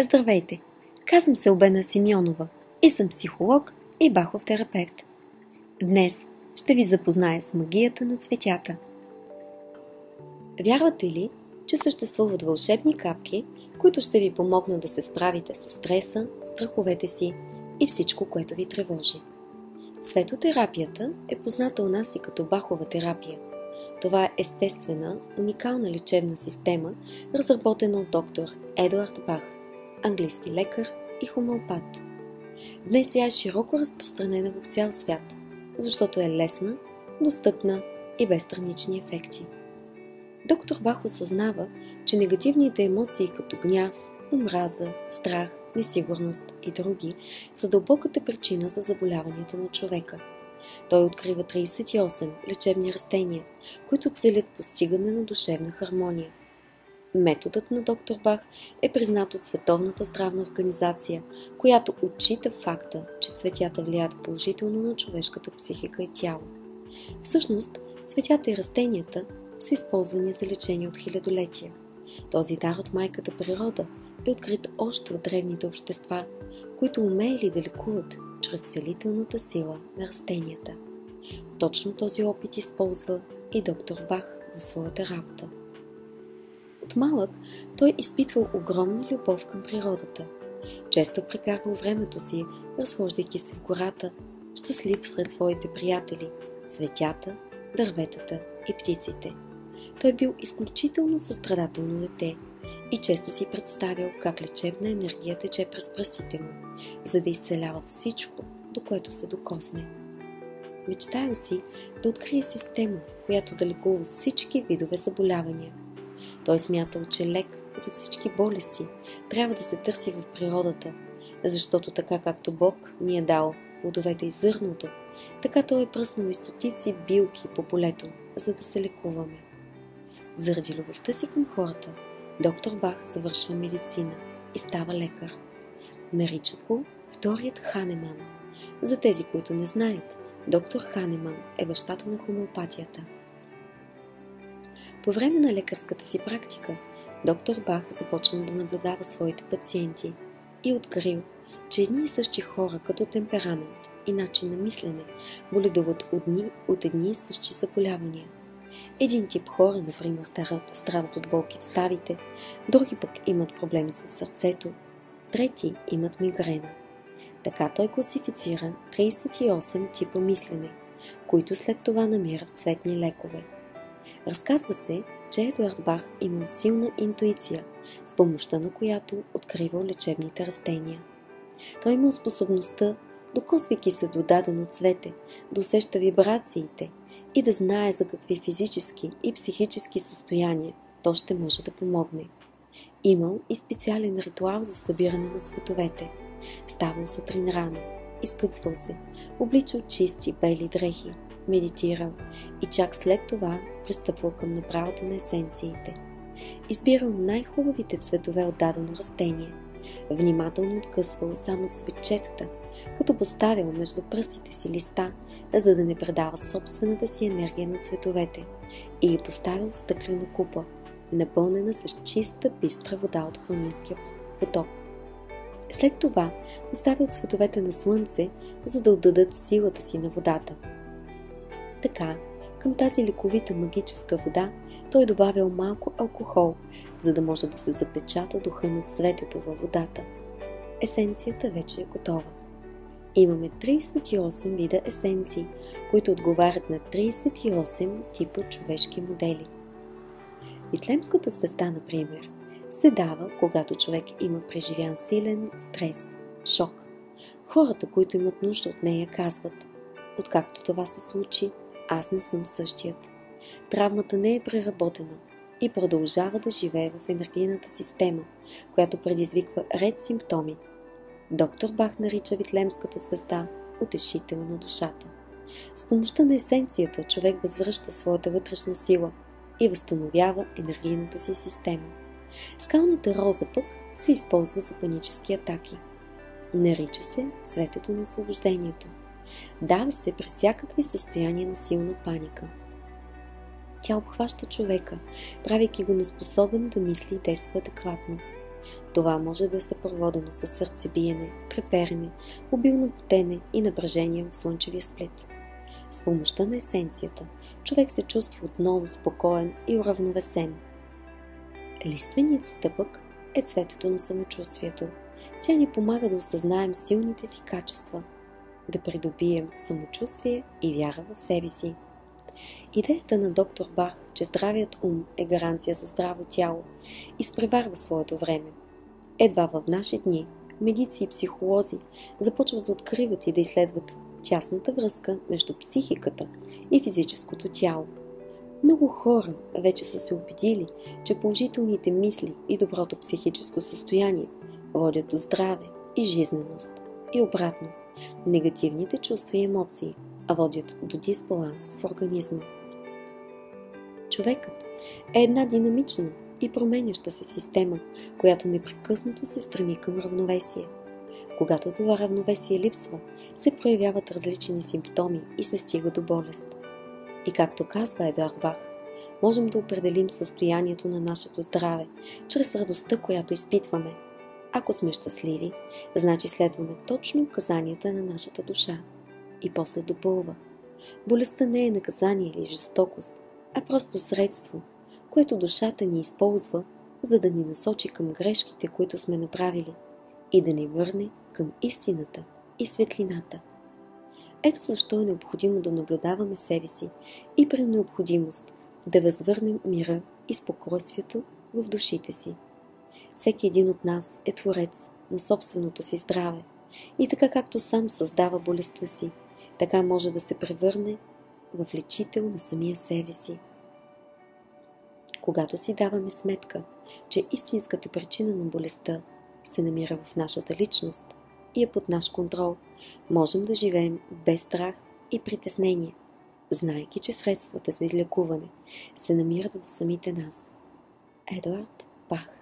Здравейте! Казвам се Обена Симеонова и съм психолог и бахов терапевт. Днес ще ви запозная с магията на цветята. Вярвате ли, че съществуват вълшебни капки, които ще ви помогнат да се справите с стреса, страховете си и всичко, което ви тревожи? Цветотерапията е позната у нас и като бахова терапия. Това е естествена, уникална лечебна система, разработена от доктор Едуард Бах, английски лекар и хомеопат. Днес тя е широко разпространена в цял свят, защото е лесна, достъпна и без странични ефекти. Доктор Бах осъзнава, че негативните емоции като гняв, омраза, страх, несигурност и други са дълбоката причина за заболяванията на човека. Той открива 38 лечебни растения, които целят постигане на душевна хармония. Методът на доктор Бах е признат от Световната здравна организация, която отчита факта, че цветята влияят положително на човешката психика и тяло. Всъщност, цветята и растенията са използвани за лечение от хилядолетия. Този дар от майката природа е открит още от древните общества, които умеели да лекуват чрез целителната сила на растенията. Точно този опит използва и доктор Бах в своята работа. От малък той изпитвал огромна любов към природата. Често прекарвал времето си, разхождайки се в гората, щастлив сред своите приятели, цветята, дърветата и птиците. Той бил изключително състрадателно дете и често си представял как лечебна енергия тече през пръстите му, за да изцелява всичко, до което се докосне. Мечтаял си да открие система, която да лекува всички видове заболявания. Той смятал, че лек за всички болести трябва да се търси в природата, защото така както Бог ни е дал плодовете и зърното, така той е пръснал и стотици билки по полето, за да се лекуваме. Заради любовта си към хората, доктор Бах завършва медицина и става лекар. Наричат го вторият Ханеман. За тези, които не знаят, доктор Ханеман е бащата на хомеопатията. По време на лекарската си практика, доктор Бах започна да наблюдава своите пациенти и открил, че едни и същи хора като темперамент и начин на мислене боледуват от едни и същи заболявания. Един тип хора, например, страдат от болки в ставите, други пък имат проблеми с сърцето, трети имат мигрена. Така той класифицира 38 типа мислене, които след това намират цветни лекове. Разказва се, че Едуард Бах имал силна интуиция, с помощта на която откривал лечебните растения. Той имал способността, докосвайки се до дадено цвете, да усеща вибрациите и да знае за какви физически и психически състояния то ще може да помогне. Имал и специален ритуал за събиране на цветовете. Ставал сутрин рано, изкъпвал се, обличал чисти бели дрехи, медитирал и чак след това пристъпвал към направата на есенциите. Избирал най-хубавите цветове от дадено растение. Внимателно откъсвал само цветчетата, като поставял между пръстите си листа, за да не предава собствената си енергия на цветовете, и ги поставил в стъклена купа, напълнена с чиста, бистра вода от планинския поток. След това оставил цветовете на слънце, за да отдадат силата си на водата. Така, към тази лековита магическа вода, той добавил малко алкохол, за да може да се запечата духа на цветето във водата. Есенцията вече е готова. Имаме 38 вида есенции, които отговарят на 38 типа човешки модели. Витлемската звезда, например, се дава, когато човек има преживян силен стрес, шок. Хората, които имат нужда от нея, казват: откакто това се случи, аз не съм същият. Травмата не е преработена и продължава да живее в енергийната система, която предизвиква ред симптоми. Доктор Бах нарича Витлемската звезда утешител на душата. С помощта на есенцията човек възвръща своята вътрешна сила и възстановява енергийната си система. Скалната роза пък се използва за панически атаки. Нарича се цветето на освобождението. Дава се при всякакви състояния на силна паника. Тя обхваща човека, правейки го неспособен да мисли и действа адекватно. Това може да е съпроводено с сърцебиене, треперене, обилно потене и напрежение в слънчевия сплит. С помощта на есенцията, човек се чувства отново спокоен и уравновесен. Лиственицата пък е цветето на самочувствието. Тя ни помага да осъзнаем силните си качества, да придобием самочувствие и вяра в себе си. Идеята на доктор Бах, че здравият ум е гаранция за здраво тяло, изпреварва своето време. Едва в наши дни медици и психолози започват да откриват и да изследват тясната връзка между психиката и физическото тяло. Много хора вече са се убедили, че положителните мисли и доброто психическо състояние водят до здраве и жизненост. И обратно, негативните чувства и емоции водят до дисбаланс в организма. Човекът е една динамична и променяща се система, която непрекъснато се стреми към равновесие. Когато това равновесие липсва, се проявяват различни симптоми и се стига до болест. И както казва Едуард Бах, можем да определим състоянието на нашето здраве чрез радостта, която изпитваме. Ако сме щастливи, значи следваме точно указанията на нашата душа. И после допълва: болестта не е наказание или жестокост, а просто средство, което душата ни използва, за да ни насочи към грешките, които сме направили, и да ни върне към истината и светлината. Ето защо е необходимо да наблюдаваме себе си и при необходимост да възвърнем мира и спокойствието в душите си. Всеки един от нас е творец на собственото си здраве и така както сам създава болестта си, така може да се превърне в лечител на самия себе си. Когато си даваме сметка, че истинската причина на болестта се намира в нашата личност и е под наш контрол, можем да живеем без страх и притеснение, знайки, че средствата за излекуване се намират в самите нас. Едуард Бах.